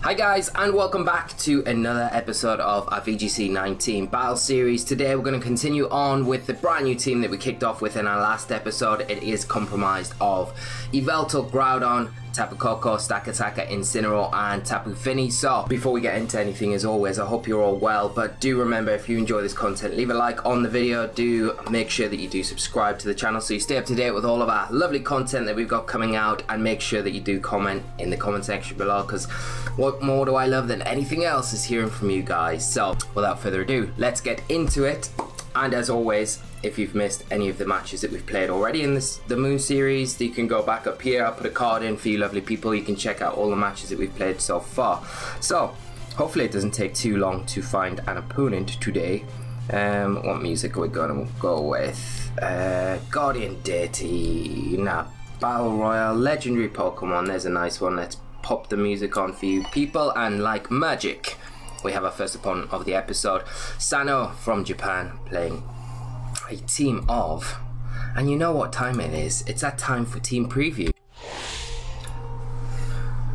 Hi guys, and welcome back to another episode of our VGC19 battle series. Today we're going to continue on with the brand new team that we kicked off with in our last episode. It is comprised of Yveltal, Groudon, Tapu Koko, Stakataka, Incineroar and Tapu Fini. So before we get into anything, as always, I hope you're all well, but do remember, if you enjoy this content, leave a like on the video. Do make sure that you do subscribe to the channel so you stay up to date with all of our lovely content that we've got coming out, and make sure that you do comment in the comment section below, because what more do I love than anything else is hearing from you guys. So without further ado, let's get into it. And as always, if you've missed any of the matches that we've played already in the Moon series, you can go back up here. I'll put a card in for you lovely people. You can check out all the matches that we've played so far. So hopefully it doesn't take too long to find an opponent today. What music are we going to go with? Guardian Deity. Nah, Battle Royale, Legendary Pokemon. There's a nice one. Let's pop the music on for you people. And like magic, we have our first opponent of the episode, Sano from Japan, playing a team of, and you know what time it is, it's that time for team preview.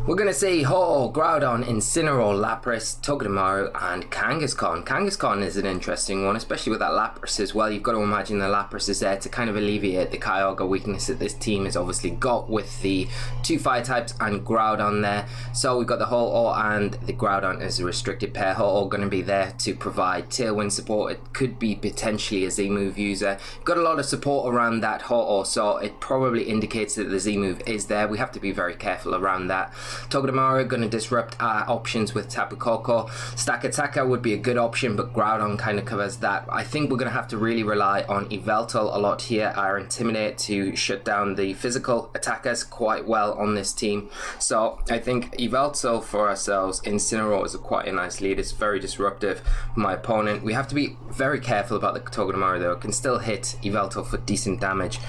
We're going to see Ho-Oh, Groudon, Incineroar, Lapras, Togedemaru and Kangaskhan. Kangaskhan is an interesting one, especially with that Lapras as well. You've got to imagine the Lapras is there to kind of alleviate the Kyogre weakness that this team has obviously got with the two fire types and Groudon there. So we've got the Ho-Oh and the Groudon as a restricted pair. Ho-Oh going to be there to provide Tailwind support. It could be potentially a Z-move user. Got a lot of support around that Ho-Oh, so it probably indicates that the Z-move is there. We have to be very careful around that. Togedemaru going to disrupt our options with Tapu Koko. Stakataka would be a good option, but Groudon kind of covers that. I think we're going to have to really rely on Yveltal a lot here. Our Intimidate to shut down the physical attackers quite well on this team. So I think Yveltal for ourselves. Incineroar is quite a nice lead. It's very disruptive for my opponent. We have to be very careful about the Togedemaru though. It can still hit Yveltal for decent damage.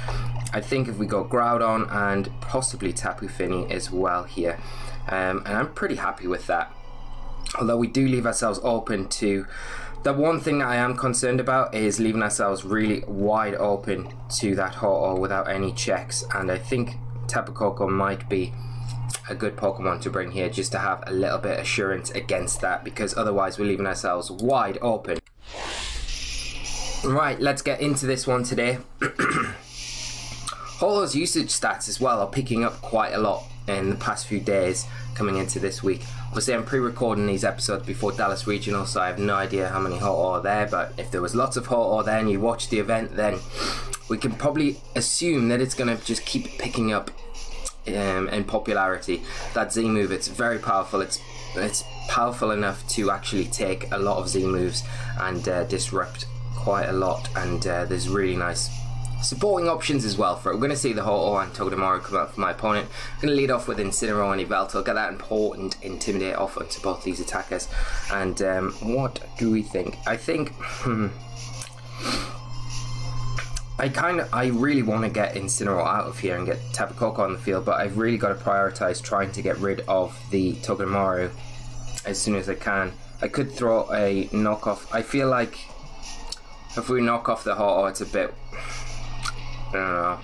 I think if we go Groudon and possibly Tapu Fini as well here, and I'm pretty happy with that. Although we do leave ourselves open to, the one thing that I am concerned about is leaving ourselves really wide open to that Ho-Oh without any checks, and I think Tapu Koko might be a good Pokemon to bring here just to have a little bit of assurance against that, because otherwise we're leaving ourselves wide open. Right, let's get into this one today. Ho-Oh's usage stats as well are picking up quite a lot in the past few days coming into this week. Obviously I'm pre-recording these episodes before Dallas Regional, so I have no idea how many Ho-Oh are there, but if there was lots of Ho-Oh there and you watch the event, then we can probably assume that it's going to just keep picking up in popularity. That Z-move, it's very powerful. It's powerful enough to actually take a lot of Z-moves and disrupt quite a lot, and there's really nice supporting options as well for it. We're going to see the Ho-Oh and Togedemaru come out for my opponent. I'm going to lead off with Incineroar and Yveltal, get that important Intimidate off onto both these attackers. And what do we think? I think I really want to get Incineroar out of here and get Tapu Koko on the field, but I've really got to prioritize trying to get rid of the Togedemaru as soon as I can. I could throw a knockoff. I feel like if we knock off the Ho-Oh, it's a bit, I don't know.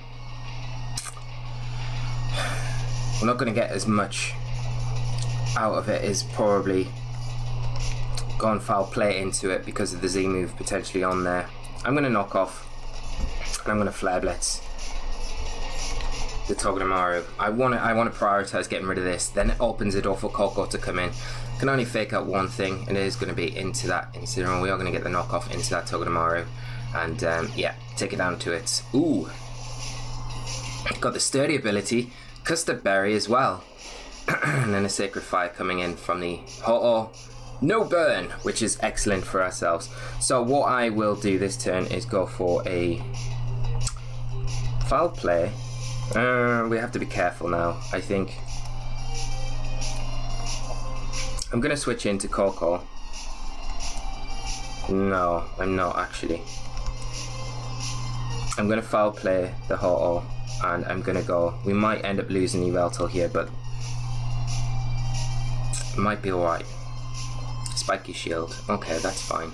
We're not going to get as much out of it as probably going foul play into it because of the Z move potentially on there. I'm going to knock off and I'm going to Flare Blitz the Togedemaru. I want to prioritize getting rid of this. Then it opens the door for Koko to come in. Can only fake out one thing, and it is going to be into that Incineroar. We are going to get the knockoff into that Togedemaru, and yeah, take it down to its. Ooh, got the sturdy ability, Custard Berry as well, and then a Sacred Fire coming in from the Ho-Oh. No burn, which is excellent for ourselves. So what I will do this turn is go for a foul play. We have to be careful now, I think. I'm going to switch into Koko. No, I'm not actually. I'm going to foul play the Ho-Oh and I'm going to go. We might end up losing Yveltal here, but it might be alright. Spiky Shield. Okay, that's fine.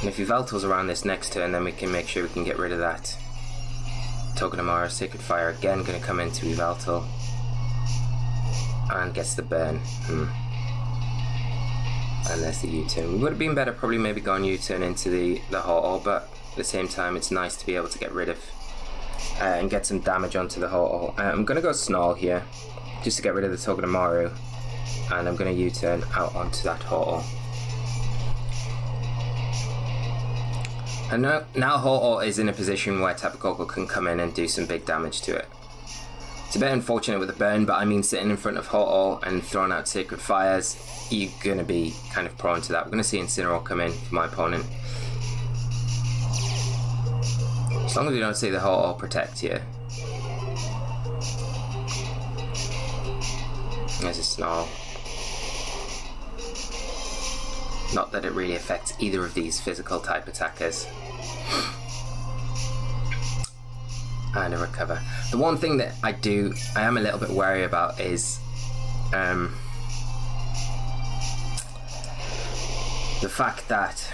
And if Yveltal's around this next turn, then we can make sure we can get rid of that Togedemaru. Sacred Fire again going to come into Yveltal. and gets the burn. And there's the U-turn. It would have been better probably maybe going U-turn into the Ho-Oh, but at the same time it's nice to be able to get rid of and get some damage onto the Ho-Oh. I'm going to go Snarl here just to get rid of the Togedemaru, and I'm going to U-turn out onto that Ho-Oh. And now Ho-Oh is in a position where Tapu Koko can come in and do some big damage to it. It's a bit unfortunate with the burn, but I mean sitting in front of Ho-Oh and throwing out Sacred Fires, you're going to be kind of prone to that. We're going to see Incineroar come in for my opponent. As long as we don't see the Ho-Oh protect here. There's a Snarl. Not that it really affects either of these physical type attackers. And a Recover. The one thing that I am a little bit wary about is the fact that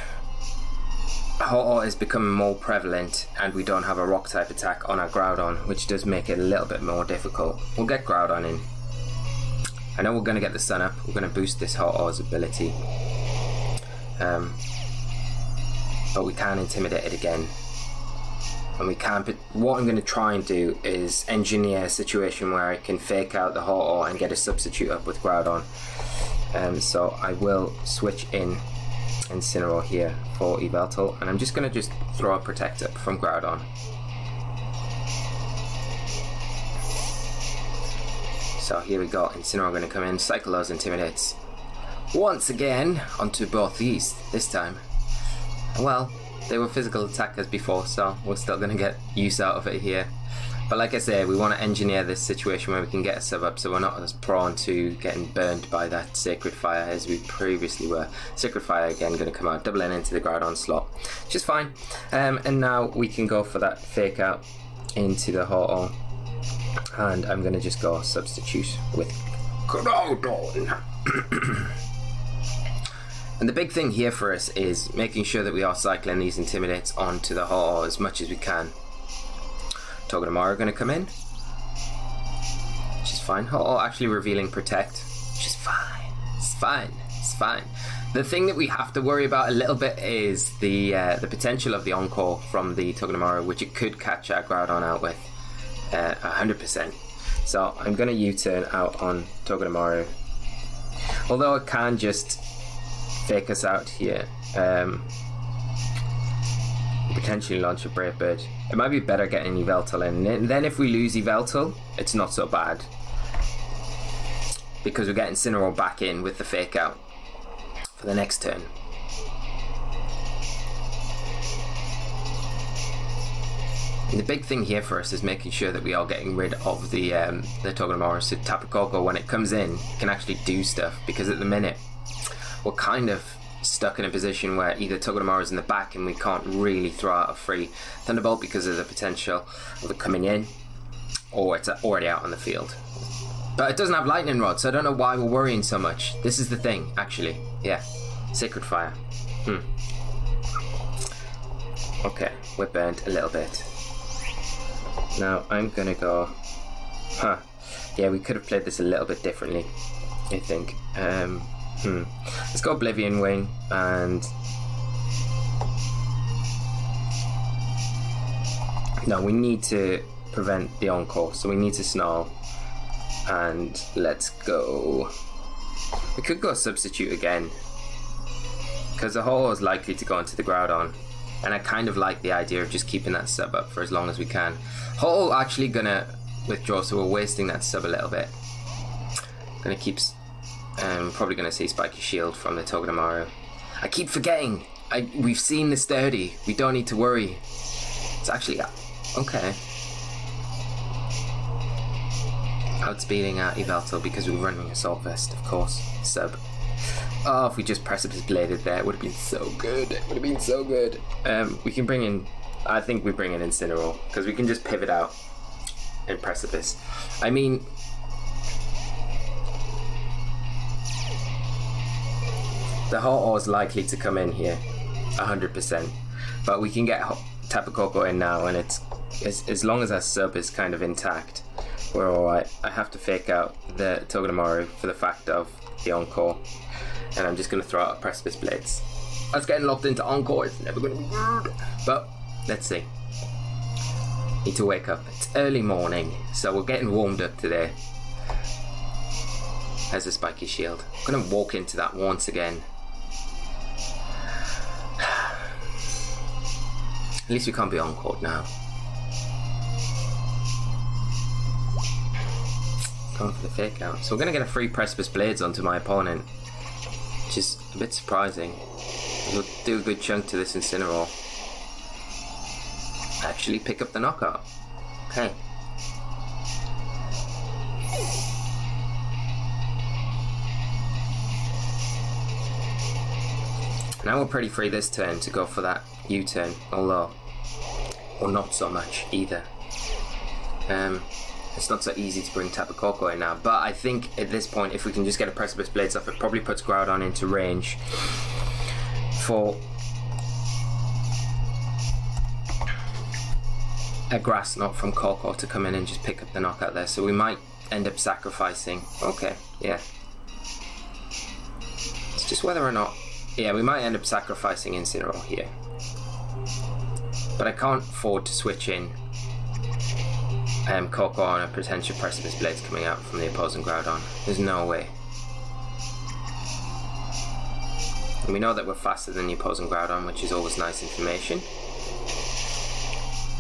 Ho-Oh is becoming more prevalent and we don't have a rock type attack on our Groudon, which does make it a little bit more difficult. We'll get Groudon in. I know we're going to get the Sun Up. We're going to boost this Ho-Oh's ability. But we can intimidate it again. And we can, but what I'm going to try and do is engineer a situation where I can fake out the Ho-Oh and get a substitute up with Groudon. So I will switch in Incineroar here for Yveltal, and I'm just going to throw a Protect Up from Groudon. So here we go, Incineroar going to come in, cycle those Intimidates once again onto both these this time. Well, they were physical attackers before, so we're still going to get use out of it here. But like I say, we want to engineer this situation where we can get a sub up so we're not as prone to getting burned by that Sacred Fire as we previously were. Sacred Fire again going to come out, doubling into the Groudon slot, which is fine. And now we can go for that fake out into the Ho-Oh. And I'm going to just go substitute with Groudon. And the big thing here for us is making sure that we are cycling these Intimidates onto the Ho-Oh as much as we can. Togedemaru going to come in, which is fine. Ho-Oh actually revealing Protect, which is fine. It's fine. It's fine. The thing that we have to worry about a little bit is the potential of the Encore from the Togedemaru, which it could catch our Groudon out with 100%. So I'm going to U-turn out on Togedemaru. Although it can just fake us out here. Potentially launch a Brave Bird. It might be better getting Yveltal in. And then if we lose Yveltal, it's not so bad, because we're getting Incineroar back in with the fake out for the next turn. And the big thing here for us is making sure that we are getting rid of the Togedemaru, so Tapu Koko, when it comes in, can actually do stuff, because at the minute we're kind of stuck in a position where either Togedemaru is in the back and we can't really throw out a free Thunderbolt because of the potential of it coming in, or it's already out on the field. But it doesn't have Lightning Rod, so I don't know why we're worrying so much. This is the thing, actually. Yeah, Sacred Fire. Okay, we're burnt a little bit. Now I'm gonna go... Yeah, we could have played this a little bit differently, I think. Let's go Oblivion Wing, and no, we need to prevent the Encore, so we need to Snarl, and let's go. We could go Substitute again, because the Ho-Oh is likely to go into the Groudon, and I kind of like the idea of just keeping that sub up for as long as we can. Ho-Oh actually gonna withdraw, so we're wasting that sub a little bit. Gonna keep... probably going to see Spiky Shield from the Togedemaru. I keep forgetting. We've seen the Sturdy. We don't need to worry. It's actually... okay. Outspeeding our Yveltal because we're running Assault Vest, of course. Sub. Oh, if we just Precipice Bladed there, it would have been so good. It would have been so good. We can bring in... I think we bring in Incineroar, because we can just pivot out and Precipice. I mean... the Ho-Oh is likely to come in here, 100%. But we can get Tapu Koko in now, and it's as long as our sub is kind of intact, we're alright. I have to fake out the Togedemaru for the fact of the Encore. And I'm just going to throw out Precipice Blades. Us getting locked into Encore is never going to be good. But, let's see. Need to wake up. It's early morning, so we're getting warmed up today. There's a spiky shield. I'm going to walk into that once again. At least we can't be Encored now. Going for the fake out. So we're going to get a free Precipice Blades onto my opponent, which is a bit surprising. We'll do a good chunk to this Incineroar. Actually pick up the knockout. Okay. Now we're pretty free this turn to go for that U-turn, although, or not so much either. It's not so easy to bring Tapu Koko in now, but I think at this point, if we can just get a Precipice Blades off, it probably puts Groudon into range for a Grass Knot from Koko to come in and just pick up the knockout there. So we might end up sacrificing. Okay, yeah. It's just whether or not. Yeah, we might end up sacrificing Incineroar here. But I can't afford to switch in Koko on a potential Precipice Blades coming out from the opposing Groudon. There's no way. And we know that we're faster than the opposing Groudon, which is always nice information.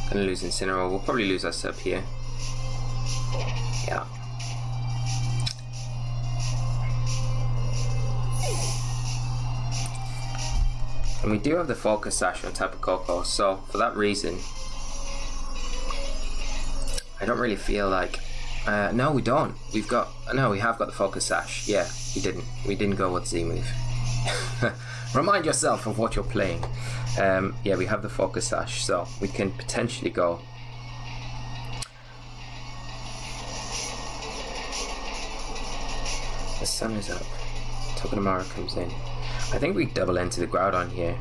Gonna lose Incineroar. We'll probably lose our sub here. Yeah. And we do have the Focus Sash on Tapu Koko, so for that reason, I don't really feel like. No, we don't. We have got the Focus Sash. Yeah, we didn't. We didn't go with Z move. Remind yourself of what you're playing. Yeah, we have the Focus Sash, so we can potentially go. The sun is up. Togedemaru comes in. I think we double into the Groudon here.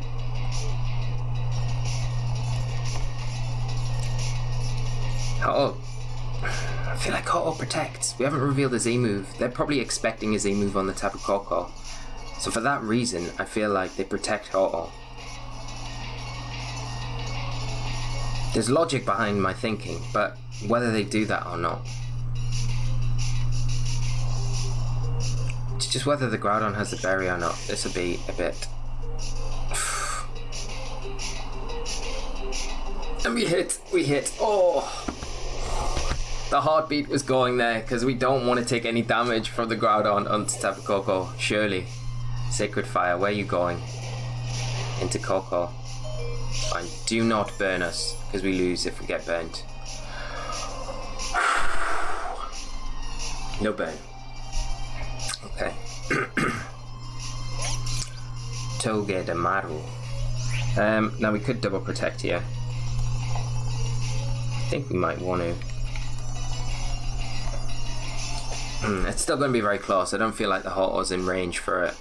Oh, I feel like Ho-Oh protects. We haven't revealed a Z move. They're probably expecting a Z move on the Tapu Koko. So for that reason, I feel like they protect Ho-Oh. There's logic behind my thinking, but whether they do that or not, it's just whether the Groudon has the berry or not. This will be a bit. And we hit. Oh! The heartbeat was going there because we don't want to take any damage from the Groudon onto Tapu Koko. Surely. Sacred Fire, where are you going? Into Koko. Fine. Do not burn us because we lose if we get burnt. No burn. Okay. Togedemaru. Now we could double protect here. I think we might want to. It's still going to be very close. I don't feel like the Ho-Oh's in range for a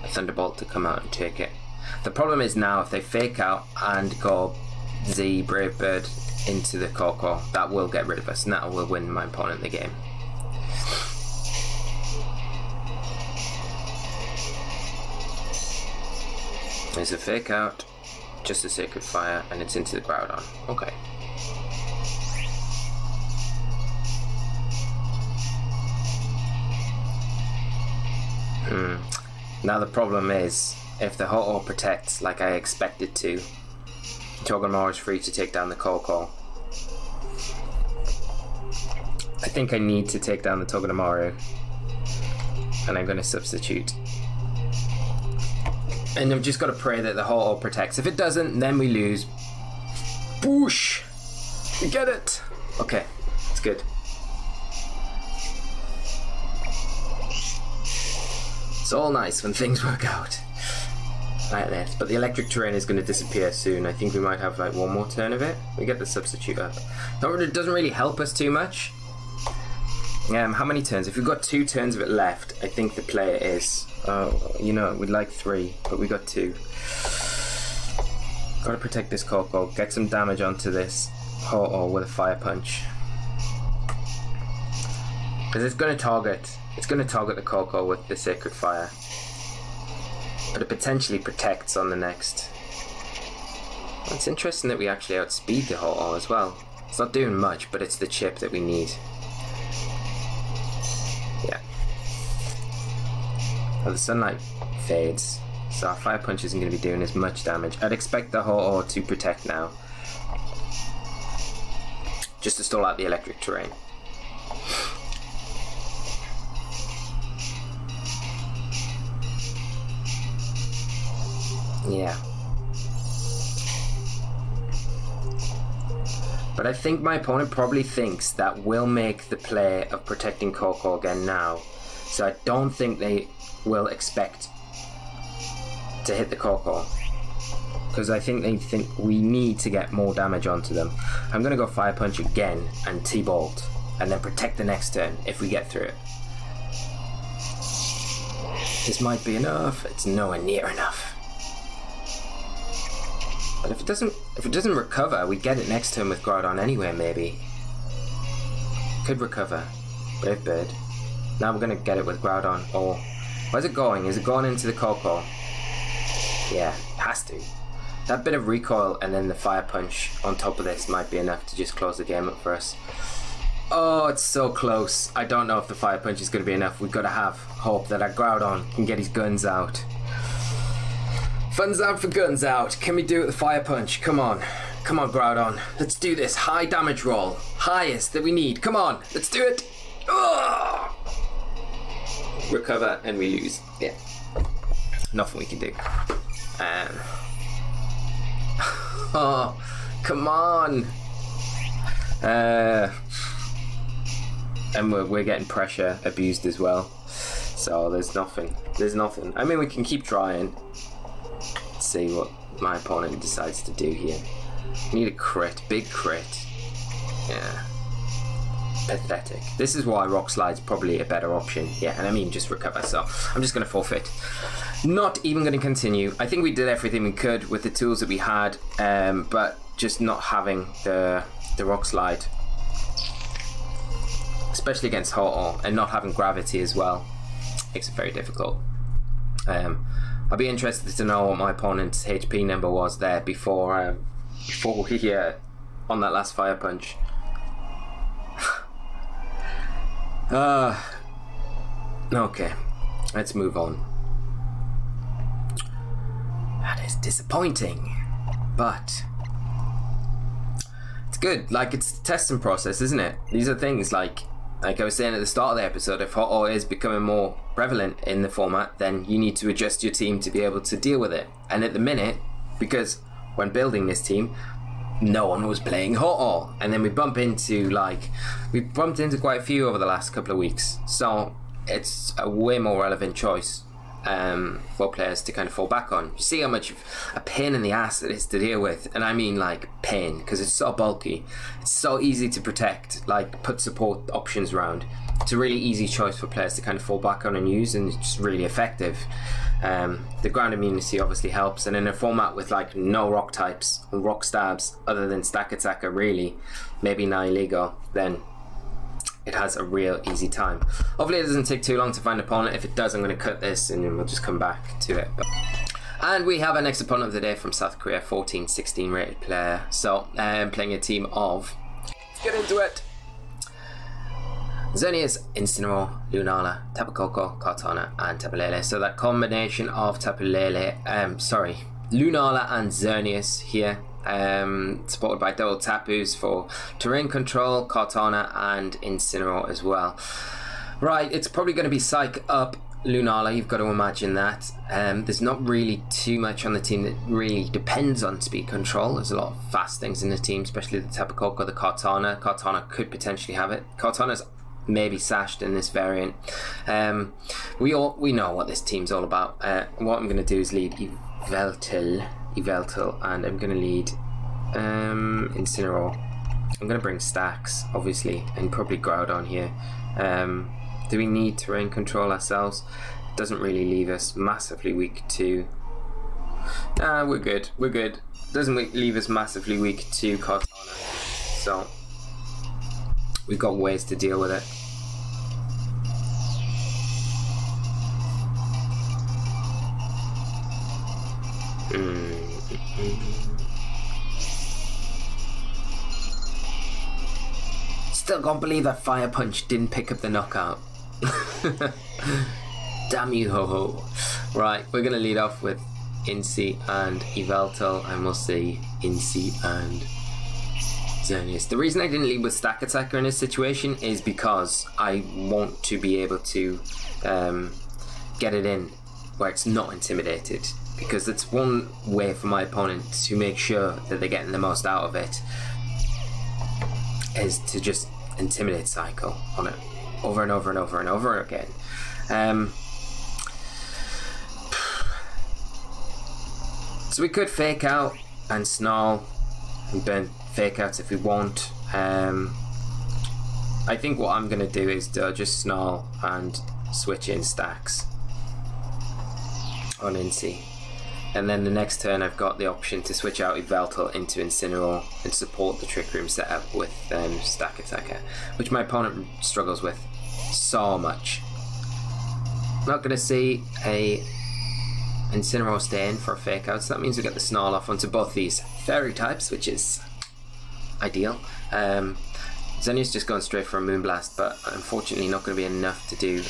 Thunderbolt to come out and take it. The problem is now if they fake out and go Z Brave Bird into the Koko, that will get rid of us and that will win my opponent the game. There's a fake out, just a Sacred Fire, and it's into the Groudon. Okay. Now the problem is, if the Ho-Oh protects like I expect it to, Togedemaru is free to take down the Koko. I think I need to take down the Togedemaru, and I'm going to substitute. And I've just got to pray that the Ho-Oh protects. If it doesn't, then we lose. Boosh! We get it! Okay, it's good. It's all nice when things work out like this, but the electric terrain is going to disappear soon. I think we might have like one more turn of it. We get the substitute up. It doesn't really help us too much. How many turns? If we've got 2 turns of it left, I think the player is. You know, we'd like 3, but we got 2. Gotta protect this Koko. Get some damage onto this Ho-Oh with a Fire Punch. Because it's going to target the Coco with the Sacred Fire. But it potentially protects on the next. It's interesting that we actually outspeed the Ho-Oh as well. It's not doing much, but it's the chip that we need. Yeah. Well, the sunlight fades, so our Fire Punch isn't going to be doing as much damage. I'd expect the Ho-Oh to protect now. Just to stall out the electric terrain. Yeah. But I think my opponent probably thinks that we'll make the play of protecting Coco again now. So I don't think they will expect to hit the Coco. Because I think they think we need to get more damage onto them. I'm going to go Fire Punch again and T-Bolt. And then protect the next turn if we get through it. This might be enough. It's nowhere near enough. But if it doesn't recover, we get it next turn with Groudon anyway, maybe. Could recover. Brave Bird. Now we're gonna get it with Groudon. Or where's it going? Is it going into the Coco? Yeah, it has to. That bit of recoil and then the Fire Punch on top of this might be enough to just close the game up for us. Oh, it's so close. I don't know if the Fire Punch is gonna be enough. We've gotta have hope that our Groudon can get his guns out. Fun's out for guns out. Can we do it with the Fire Punch? Come on. Come on, Groudon. Let's do this. High damage roll. Highest that we need. Come on. Let's do it. Oh! Recover and we lose. Yeah. Nothing we can do. Oh, come on. And we're getting pressure abused as well. So there's nothing. There's nothing. I mean, we can keep trying. See what my opponent decides to do here. Need a crit, big crit. Yeah. Pathetic. This is why Rock Slide's probably a better option. Yeah, and I mean just recover, so I'm just going to forfeit. Not even going to continue. I think we did everything we could with the tools that we had, but just not having the Rock Slide. Especially against Ho-Oh, and not having Gravity as well. Makes it very difficult. I'll be interested to know what my opponent's HP number was there before he on that last Fire Punch. Okay, let's move on. That is disappointing, but it's good. Like, it's a testing process, isn't it? These are things like I was saying at the start of the episode, if Ho-Oh is becoming more prevalent in the format, then you need to adjust your team to be able to deal with it. And at the minute, because when building this team, no one was playing Ho-Oh, and then we bumped into quite a few over the last couple of weeks, so it's a way more relevant choice for players to kind of fall back on. You see how much of a pain in the ass it is to deal with, and I mean like pain, because it's so bulky, it's so easy to protect, like put support options around. It's a really easy choice for players to kind of fall back on and use, and it's really effective. The ground immunity obviously helps, and in a format with like no rock types or rock stabs other than Stack Attacker, really, maybe Nihilego, then it has a real easy time. Hopefully it doesn't take too long to find an opponent. If it does, I'm going to cut this and then we'll just come back to it. And we have our next opponent of the day from South Korea, 14-16 rated player. So playing a team of, let's get into it. Xerneas, Incineroar, Lunala, Tapu Koko, Kartana and Tapu Lele. So that combination of Lunala and Xerneas here. Supported by double Tapus for terrain control, Kartana and Incineroar as well. Right, it's probably going to be Psych up Lunala, you've got to imagine that. There's not really too much on the team that really depends on speed control. There's a lot of fast things in the team, especially the Tapu Koko, the Kartana. Kartana could potentially have it. Kartana's maybe sashed in this variant. We know what this team's all about. What I'm going to do is lead Yveltal, and I'm going to lead Incineroar. I'm going to bring Stacks, obviously, and probably Groudon here. Do we need terrain control ourselves? It doesn't really leave us massively weak to... we're good, we're good. Doesn't leave us massively weak to Kartana. So, we've got ways to deal with it. Still can't believe that Fire Punch didn't pick up the knockout. Damn you, Ho-Ho. Right, we're going to lead off with Incy and Yveltal, and we'll see Incy and Xerneas. The reason I didn't lead with Stack Attacker in this situation is because I want to be able to get it in where it's not intimidated, because it's one way for my opponent to make sure that they're getting the most out of it, is to just intimidate Psycho on it over and over and over and over again. So we could fake out and snarl and burn fake outs if we want. I think what I'm going to do is just snarl and switch in stacks on Incy. And then the next turn I've got the option to switch out Yveltal into Incineroar and support the Trick Room setup with Stack Attacker, which my opponent struggles with so much. I'm not going to see a Incineroar stay in for a fake out, so that means we get the Snarl off onto both these fairy types, which is ideal. Xerneas just going straight for a Moonblast, but unfortunately not going to be enough to do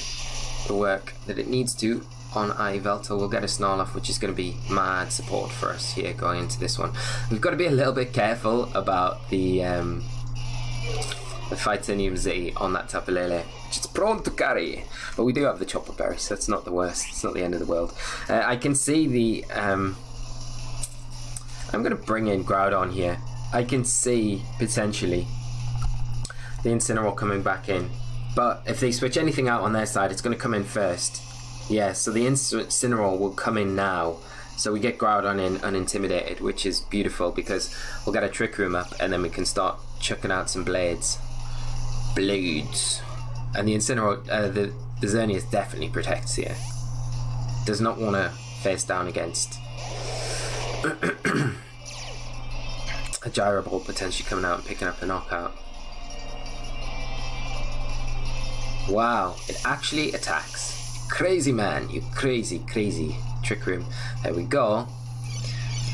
the work that it needs to on Yveltal. We'll get a Snarl off, which is going to be mad support for us here going into this one. We've got to be a little bit careful about the Titanium Z on that Tapu Lele, which is prone to carry, but we do have the Chopper Berry, so it's not the worst, it's not the end of the world. I can see the I'm going to bring in Groudon here. I can see potentially the Incineroar coming back in, but if they switch anything out on their side, it's going to come in first. Yeah, so the Incineroar will come in now, so we get Groudon in unintimidated, which is beautiful because we'll get a Trick Room up and then we can start chucking out some blades. And the Incineroar, the Xerneas definitely protects here. Does not want to face down against a Gyro Ball potentially coming out and picking up a knockout. Wow, it actually attacks. Crazy man, you crazy Trick Room. There we go.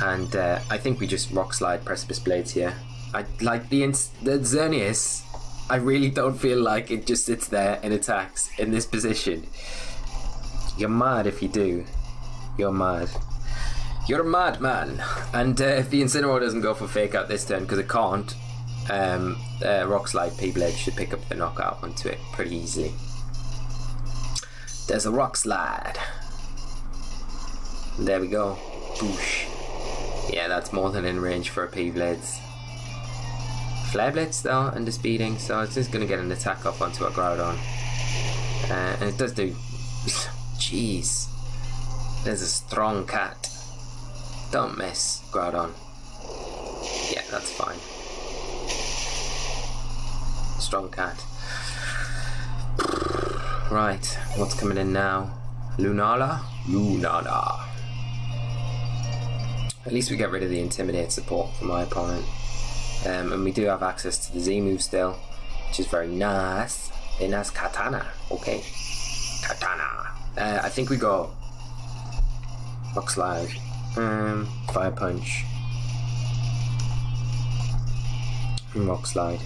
And I think we just Rock Slide Precipice Blades here. I like the Xerneas. I really don't feel like it just sits there and attacks in this position. You're mad if you do. You're mad. You're a madman. And if the Incineroar doesn't go for fake out this turn, because it can't, Rock Slide P-Blade should pick up the knockout onto it pretty easily. There's a Rock Slide. There we go. Boosh. Yeah, that's more than in range for a P-Blades. Flare Blitz though, under speeding, so it's just going to get an attack off onto a Groudon. And it does do... Jeez. There's a strong cat. Don't miss, Groudon. Yeah, that's fine. Strong cat. Right, what's coming in now? Lunala? Lunala. At least we get rid of the Intimidate support for my opponent. And we do have access to the Z move still, which is very nice. Very nice Katana. Okay. Katana. I think we go Rock Slide. Fire Punch. And Rock Slide.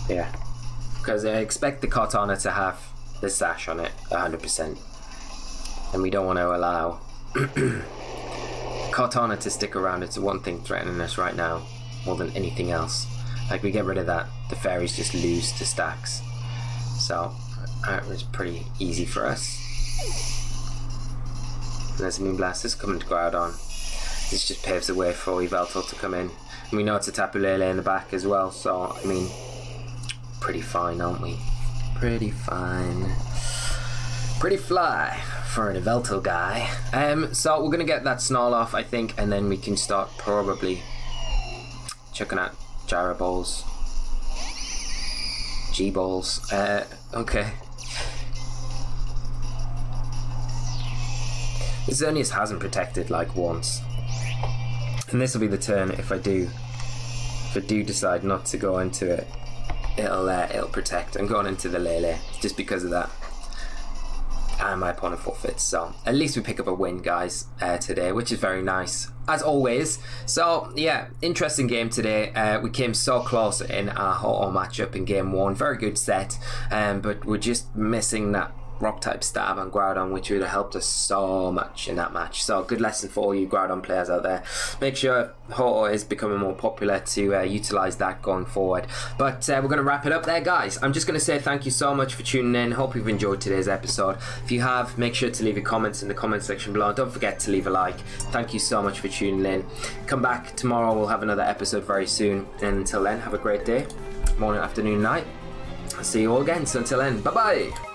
Yeah. Because I expect the Katana to have the sash on it 100%, and we don't want to allow Katana to stick around. It's the one thing threatening us right now more than anything else. Like, we get rid of that, the fairies just lose to stacks, so it was pretty easy for us. And there's a Moonblast. This is coming to Groudon. This just paves the way for Yveltal to come in, and we know it's a Tapu Lele in the back as well, so I mean, pretty fine, aren't we? Pretty fine. Pretty fly for an Yveltal guy. So we're gonna get that Snarl off, I think, and then we can start probably chucking out Gyro Balls. G-Balls. Okay. Xerneas hasn't protected like once. And this will be the turn if I do decide not to go into it. It'll protect. I'm going into the Lele just because of that. and my opponent forfeits. So at least we pick up a win, guys, today, which is very nice, as always. So yeah, interesting game today. We came so close in our Ho-Oh matchup in game 1. Very good set, but we're just missing that rock type stab on Groudon, which would have helped us so much in that match. So good lesson for all you Groudon players out there. Make sure Ho-Oh is becoming more popular to utilize that going forward. But we're going to wrap it up there, guys. I'm just going to say thank you so much for tuning in. Hope you've enjoyed today's episode. If you have, make sure to leave your comments in the comment section below. Don't forget to leave a like. Thank you so much for tuning in. Come back tomorrow. We'll have another episode very soon. And until then, have a great day, morning, afternoon, night. I'll see you all again. So until then, bye bye.